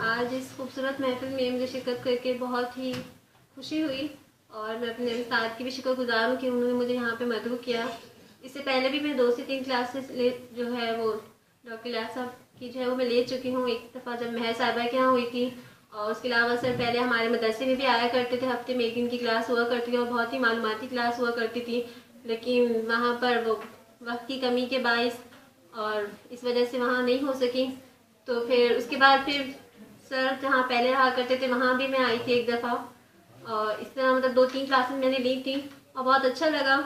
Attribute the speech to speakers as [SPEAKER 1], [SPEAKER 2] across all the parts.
[SPEAKER 1] आज इस खूबसूरत महफिल में मुझे शिरकत करके बहुत ही खुशी हुई और मैं अपने उस्ताद की भी शुक्रगुजार हूँ कि उन्होंने मुझे यहाँ पे मदऊ किया। इससे पहले भी मैं 2 से 3 क्लासेस जो है वो डॉक्टर इलाज साहब की जो है वो मैं ले चुकी हूँ। एक दफ़ा जब महर साहिबा के यहाँ हुई थी और उसके अलावा सर पहले हमारे मदरसे में भी आया करते थे, हफ्ते में 1 दिन की क्लास हुआ करती थी और बहुत ही मालूमाती क्लास हुआ करती थी। लेकिन वहाँ पर वो वक्त की कमी के बाइस और इस वजह से वहाँ नहीं हो सकी। तो फिर उसके बाद फिर सर जहाँ पहले रहा करते थे वहाँ भी मैं आई थी एक दफ़ा और इस तरह मतलब 2-3 क्लासेस मैंने ली थी और बहुत अच्छा लगा।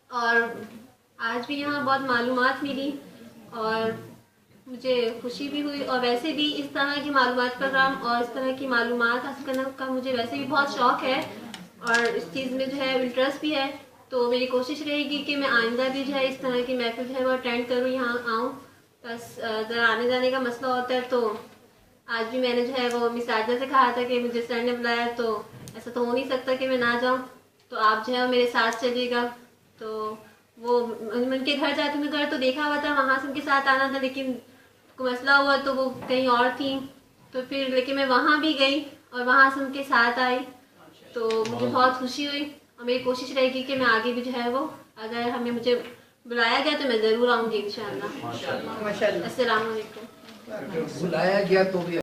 [SPEAKER 1] और आज भी यहाँ बहुत मालूमात मिली और मुझे खुशी भी हुई। और वैसे भी इस तरह की मालूमात प्रोग्राम और इस तरह की मालूमात हासिल करने का मुझे वैसे भी बहुत शौक़ है और इस चीज़ में जो है इंटरेस्ट भी है। तो मेरी कोशिश रहेगी कि मैं आइंदा भी जो है इस तरह की महफिल जो है वो अटेंड करूँ, यहाँ आऊँ। बस ज़रा आने जाने का मसला होता है। तो आज भी मैंने जो है वो मिस साजिदा से कहा था कि मुझे सर ने बुलाया, तो ऐसा तो हो नहीं सकता कि मैं ना जाऊँ, तो आप जो है मेरे साथ चलिएगा। तो वो उनके घर जाते, मैं घर तो देखा हुआ था, वहाँ से उनके साथ आना था, लेकिन कोई मसला हुआ तो वो कहीं और थी। तो फिर लेकिन मैं वहाँ भी गई और वहाँ से उनके साथ आई, तो मुझे बहुत खुशी हुई। और मेरी कोशिश रहेगी कि मैं आगे भी जो है वो अगर हमें मुझे बुलाया गया तो मैं ज़रूर आऊँगी इंशाअल्लाह। अस्सलाम वालेकुम।
[SPEAKER 2] बुलाया गया तो भी